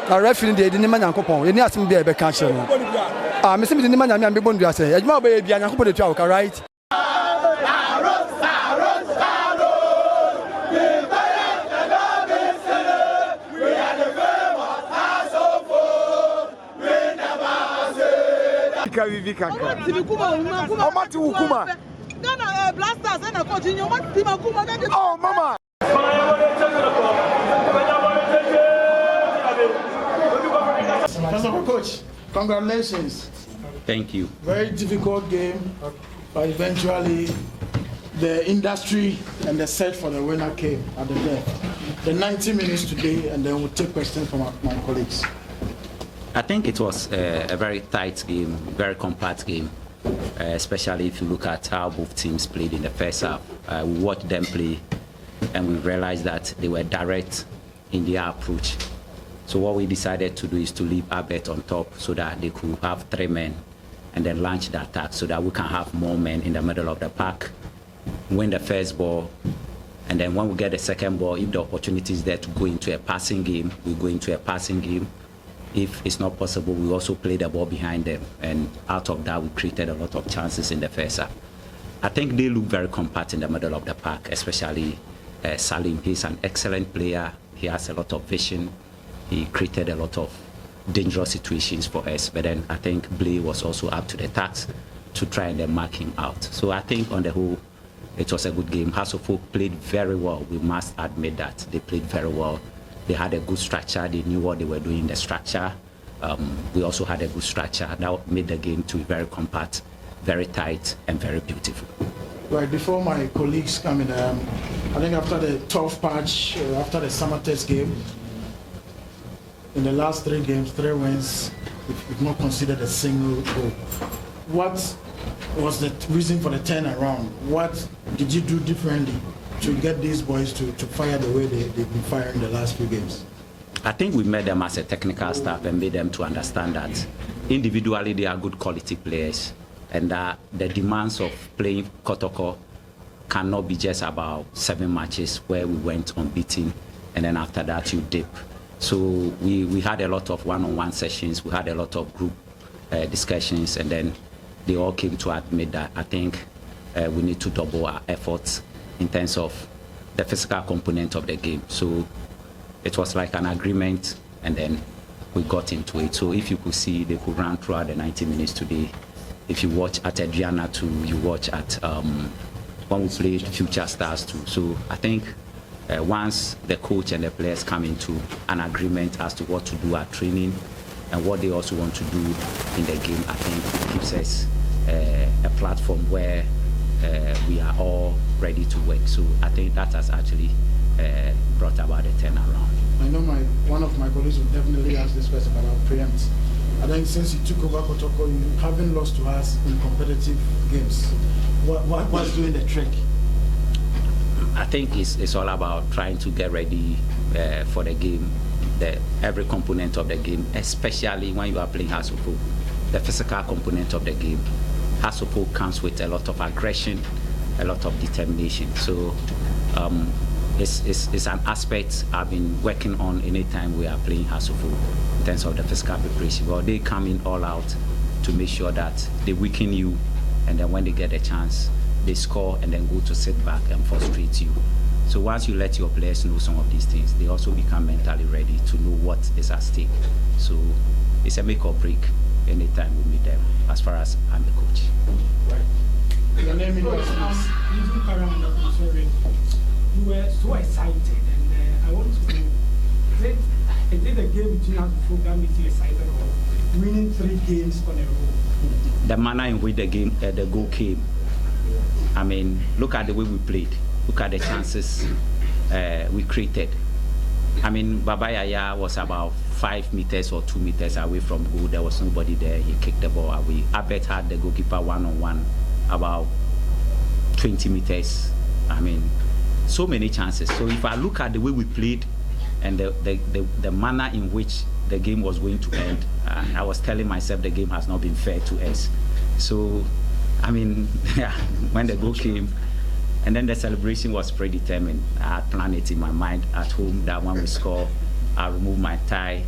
a referee dey di nima nyankopon eni asem bia e be ka kire no me se me di nima nyame am be bondu ase adwuma ba bia nyankopon dey tua wo right. Oh, mama. First of all, coach, congratulations. Thank you. Very difficult game, but eventually the industry and the search for the winner came at the death. The 90 minutes today, and then we'll take questions from my colleagues. I think it was a very tight game, very compact game, especially if you look at how both teams played in the first half. We watched them play, and we realized that they were direct in their approach. So what we decided to do is to leave Abet on top so that they could have 3 men and then launch the attack so that we can have more men in the middle of the park, win the first ball, and then when we get the second ball, if the opportunity is there to go into a passing game, we go into a passing game. If it's not possible, we also play the ball behind them, and out of that, we created a lot of chances in the first half. I think they look very compact in the middle of the park, especially Salim. He's an excellent player. He has a lot of vision. He created a lot of dangerous situations for us, but then I think Blay was also up to the task to try and then mark him out. So I think on the whole, it was a good game. Hasselhoff played very well. We must admit that. They played very well. They had a good structure. They knew what they were doing in the structure. We also had a good structure. That made the game to be very compact, very tight, and very beautiful. Right, before my colleagues come in, I think after the 12 patch, after the summer test game, in the last 3 games, 3 wins, we've not considered a single goal. What was the reason for the turnaround? What did you do differently to get these boys to fire the way they've been firing the last few games? I think we met them as a technical staff and made them to understand that individually they are good quality players, and that the demands of playing Kotoko cannot be just about 7 matches where we went unbeaten and then after that you dip. So we had a lot of one-on-one sessions, we had a lot of group discussions, and then they all came to admit that I think we need to double our efforts in terms of the physical component of the game. So it was like an agreement, and then we got into it. So if you could see, they could run throughout the 90 minutes today. If you watch at Adriana too, you watch at when we played Future Stars too. So I think once the coach and the players come into an agreement as to what to do at training and what they also want to do in the game, I think it gives us a platform where we are all ready to work. So I think that has actually brought about a turnaround. I know one of my colleagues will definitely ask this question about preempt. I think since you took over Kotoko, you haven't lost to us in competitive games. What's doing the trick? I think it's all about trying to get ready for the game, every component of the game, especially when you are playing Hasselhoff. The physical component of the game. Hasselhoff comes with a lot of aggression, a lot of determination. So it's an aspect I've been working on anytime we are playing Hasselhoff in terms of the physical preparation. Well, they come in all out to make sure that they weaken you, and then when they get a chance, they score and then go to sit back and frustrate you. So once you let your players know some of these things, they also become mentally ready to know what is at stake. So it's a make or break anytime we meet them, as far as I'm the coach. Right. Your name is you were so excited, and I want to know, is it a game between us that makes you excited, or winning 3 games on a row? The manner in which the goal came. I mean, look at the way we played. Look at the chances we created. I mean, Baba Yaya was about 5 meters or 2 meters away from goal. There was nobody there. He kicked the ball away. Abet had the goalkeeper one-on-one about 20 meters. I mean, so many chances. So if I look at the way we played and the manner in which the game was going to end, I was telling myself the game has not been fair to us. So, I mean, when the goal came, and then the celebration was predetermined. I had planned it in my mind at home that when we score, I'll remove my tie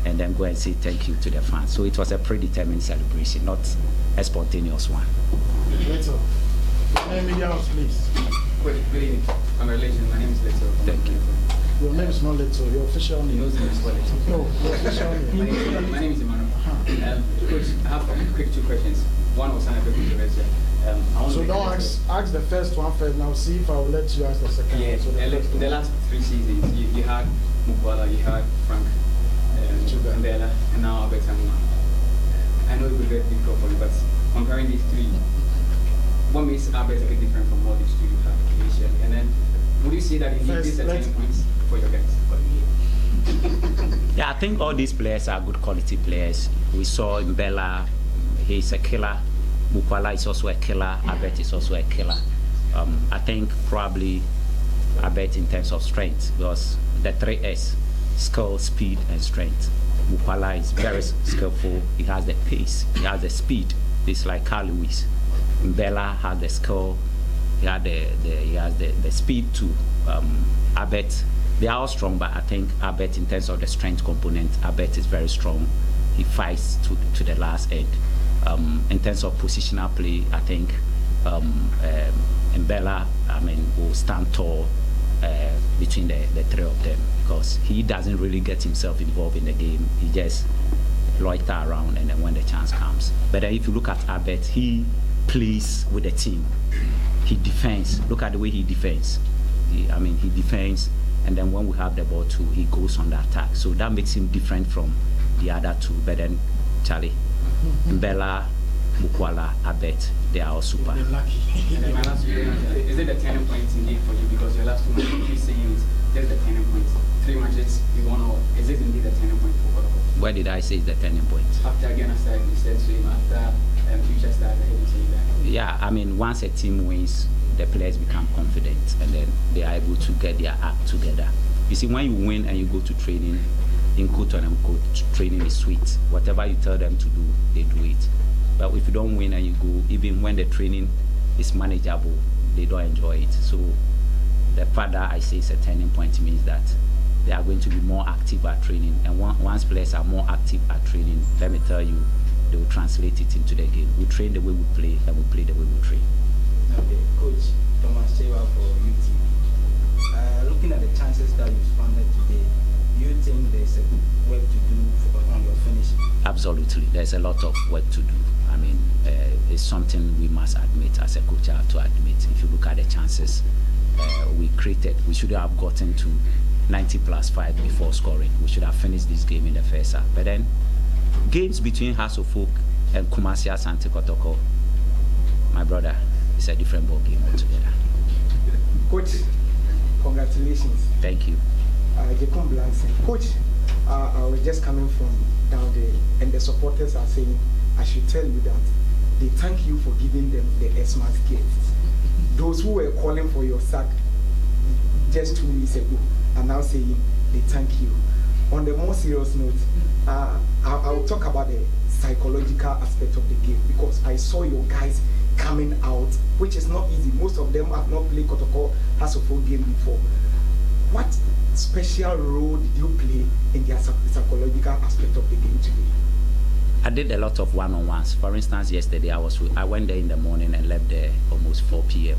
and then go and say thank you to the fans. So it was a predetermined celebration, not a spontaneous one. Leto, name me house, please. Good evening. Congratulations. My name is Leto. Thank you. Your name is not Leto, your official He name. knows me as well. Leto. No, your official name. My name is Emmanuel. Coach, I have quick 2 questions. One was a bit controversial. So don't ask the first one first. Now see if I will let you ask the second Yeah, one. So in the last 3 seasons, you had Mukwala, you had Frank, Mbella, and now Albert Samuel. I know it will be very difficult for you, but comparing these 3, what makes Albert a bit different from all these 2 you have initially? And then, would you say that indeed these are turning points for your guys? Yeah, I think all these players are good quality players. We saw Mbella, he's a killer. Mukwala is also a killer. Albert is also a killer. I think probably Albert in terms of strength, because the 3S, skill, speed, and strength. Mukwala is very skillful. He has the pace. He has the speed. It's like Carl Lewis. Mbella has the skill. He has the speed too. Albert, they are all strong, but I think Albert in terms of the strength component, Albert is very strong. He fights to the last end. In terms of positional play, I think Mbella, will stand tall between the 3 of them, because he doesn't really get himself involved in the game. He just loiter around, and then when the chance comes. But then if you look at Albert, he plays with the team. He defends. Look at the way he defends. He defends, and then when we have the ball too, he goes on the attack. So that makes him different from the other 2. But then Charlie, Mbella, Mukwala, Albert, they are all super. They're lucky. And then my last question is it the turning point indeed for you? Because your last 2 matches, you keep saying it's just the turning point. 3 matches, you won all. Is it indeed the turning point for Kotoko? Where did I say is the turning point? After Ghana started, you said so. After Future started, you saying that. Yeah, once a team wins, the players become confident, and then they are able to get their act together. You see, when you win and you go to training, in quote and unquote, training is sweet. Whatever you tell them to do, they do it. But if you don't win and you go, even when the training is manageable, they don't enjoy it. So the fact that I say it's a turning point means that they are going to be more active at training. And once players are more active at training, let me tell you, they will translate it into the game. We train the way we play, and we play the way we train. Okay, Coach Thomas Chewa for UTV. Looking at the chances that you squandered today, do you think there's a work to do on your finish? Absolutely, there's a lot of work to do. It's something we must admit as a coach. I have to admit. If you look at the chances we created, we should have gotten to 90+5 before scoring. We should have finished this game in the first half. But then, games between Hasselhoff and Kumasi Asante Kotoko, my brother, it's a different ball game altogether. Coach, congratulations. Thank you. Jacob Blanson. Coach, I was just coming from down there, and the supporters are saying, I should tell you that they thank you for giving them the S-Max gift. Those who were calling for your sack just 2 weeks ago are now saying they thank you. On the more serious note, I'll talk about the psychological aspect of the game, because I saw your guys coming out, which is not easy. Most of them have not played Kotoko Hasselhoff game before. What special role did you play in the psychological aspect of the game today? I did a lot of one-on-ones. For instance, yesterday I went there in the morning and left there almost 4 p.m.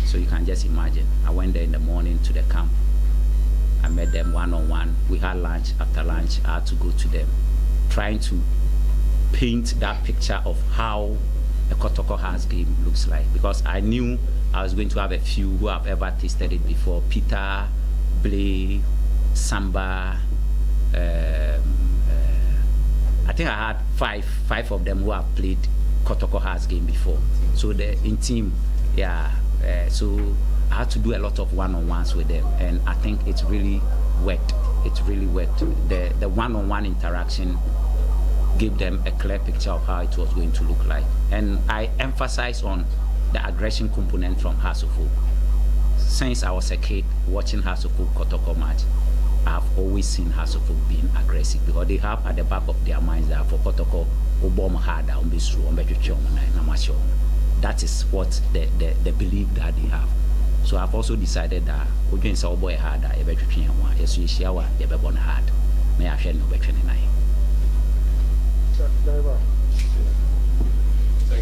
So you can just imagine. I went there in the morning to the camp. I met them one-on-one. We had lunch. After lunch, I had to go to them, trying to paint that picture of how a Kotoko Hearts game looks like. Because I knew I was going to have a few who have ever tasted it before. Peter, Blay, Samba, I think I had five of them who have played Kotoko Hearts game before. So in team, yeah. So I had to do a lot of one-on-ones with them, and I think it's really worked. It's really worked. The one-on-one interaction gave them a clear picture of how it was going to look like. And I emphasize on the aggression component from Hasselhoff. Since I was a kid watching Hasselhoff Kotoko match, I've always seen Hasselhoff being aggressive, because they have at the back of their minds that for Kotoko, that is what the belief that they have. So I've also decided that hard. may I share no better than I.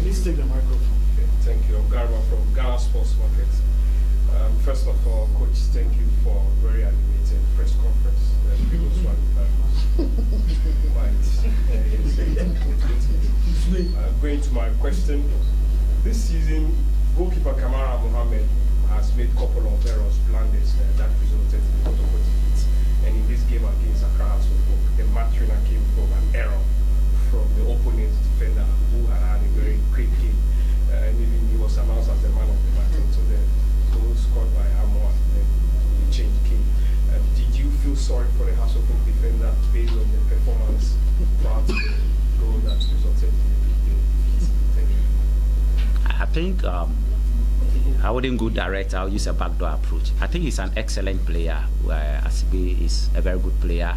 Please take the microphone. Okay, thank you. I'm Garba from Ghana Sports Market. First of all, Coach, thank you for a very animated press conference. The previous one, going to my question. This season, goalkeeper Kamara Mohammed has made a couple of errors, blunders that resulted in Kotoko defeat. And in this game against Accra House of Hope, the match winner came from an error from the opponent's defender who had a very quick game. And even he was announced as the man of the match until the goal scored by Amor, then the change came. Did you feel sorry for the House of Hope defender based on the performance prior to the goal that resulted in the defeat? Thank you. I think I wouldn't go direct. I'll use a backdoor approach. I think he's an excellent player. Asibe is a very good player,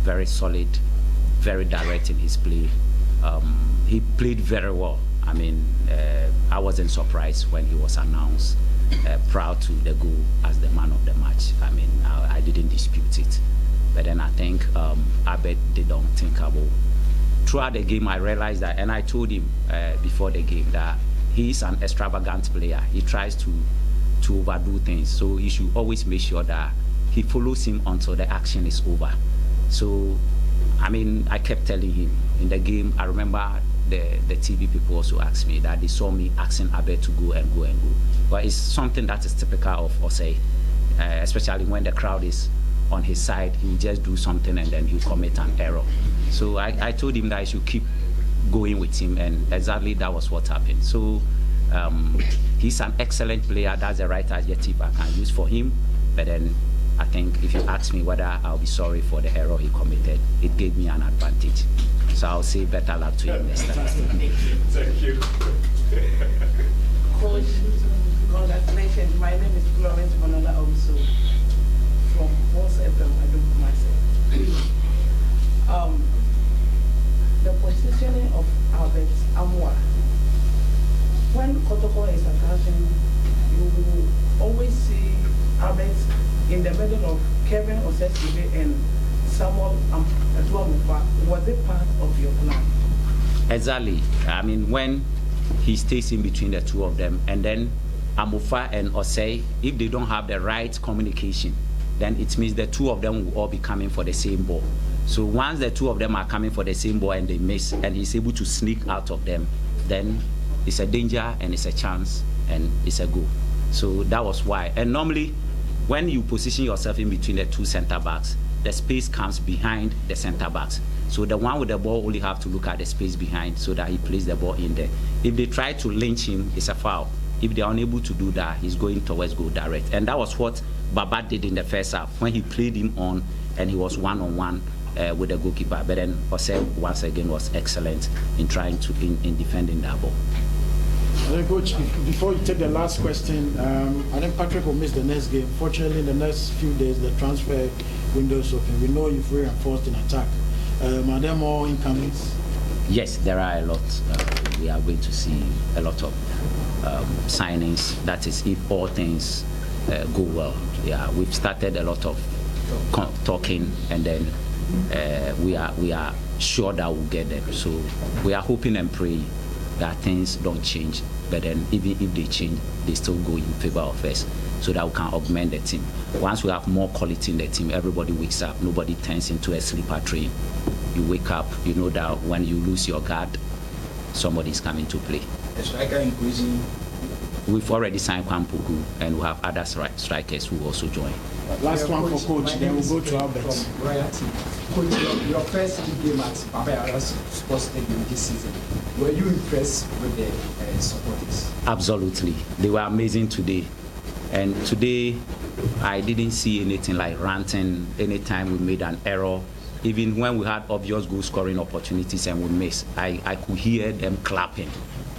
very solid, very direct in his play. He played very well. I mean, I wasn't surprised when he was announced prior to the goal as the man of the match. I mean, I didn't dispute it. But then I think Abed did unthinkable. Throughout the game, I realized that, and I told him before the game that he's an extravagant player. He tries to overdo things. So he should always make sure that he follows him until the action is over. So, I mean, I kept telling him in the game. I remember the TV people also asked me that they saw me asking Abed to go and go and go. But it's something that is typical of Osei, especially when the crowd is on his side. He will just do something and then he'll commit an error. So I told him that I should keep going with him, and exactly that was what happened. So he's an excellent player. That's the right adjective I can use for him. But then I think if you ask me whether I'll be sorry for the error he committed, it gave me an advantage. So I'll say better luck to him next time. Thank you. Coach, congratulations. My name is Florence Manola also from Force FM. I do myself. The positioning of Albert Amwa. When Kotoko is attacking, you will always see Albert in the middle of Kevin Osesibe and Samuel Azuamufa. Was it part of your plan? Exactly. I mean, when he stays in between the two of them, and then Amufa and Osei, if they don't have the right communication, then it means the two of them will all be coming for the same ball. So once the two of them are coming for the same ball and they miss, and he's able to sneak out of them, then it's a danger and it's a chance and it's a goal. So that was why. And normally, when you position yourself in between the two center backs, the space comes behind the center backs. So the one with the ball only have to look at the space behind so that he plays the ball in there. If they try to lynch him, it's a foul. If they are unable to do that, he's going towards goal direct. And that was what Baba did in the first half when he played him on and he was one-on-one with the goalkeeper. But then Osei once again was excellent in trying to in defending that ball. Coach, before you take the last question, I think Patrick will miss the next game. Fortunately, in the next few days, the transfer window is open. We know you've reinforced in attack. Are there more incomings? Yes, there are a lot. We are going to see a lot of signings. That is, if all things go well. Yeah, we've started a lot of talking, and then we are sure that we'll get them. So we are hoping and praying that things don't change, but then even if they change, they still go in favor of us, so that we can augment the team. Once we have more quality in the team, everybody wakes up. Nobody turns into a sleeper train. You wake up, you know that when you lose your guard, somebody is coming to play. The striker increasing. We've already signed Kwampuku, and we have other strikers who also join. Last one for Coach, then we'll go to Albert. Coach, your first game at Baba Yara's Sports Stadium this season, were you impressed with the supporters? Absolutely. They were amazing today. And today, I didn't see anything like ranting anytime we made an error. Even when we had obvious goal scoring opportunities and we missed, I could hear them clapping,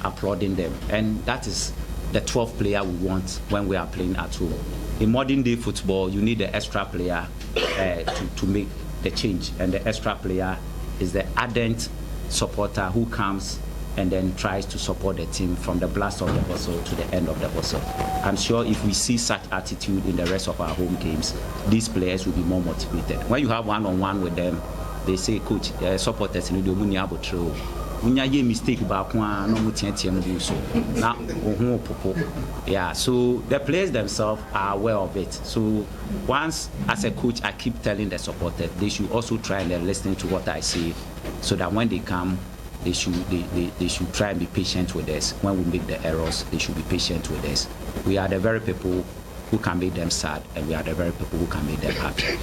applauding them. And that is the 12th player we want when we are playing at home. In modern day football, you need the extra player to make the change. And the extra player is the ardent supporter who comes and then tries to support the team from the blast of the whistle to the end of the whistle. I'm sure if we see such attitude in the rest of our home games, these players will be more motivated. When you have one-on-one with them, they say, coach, supporters in the money about true. When you mistake back one, no do so. Now, yeah. So the players themselves are aware of it. So once, as a coach, I keep telling the supporters they should also try and listen to what I say, so that when they come, they should try and be patient with us. When we make the errors, they should be patient with us. We are the very people who can make them sad, and we are the very people who can make them happy.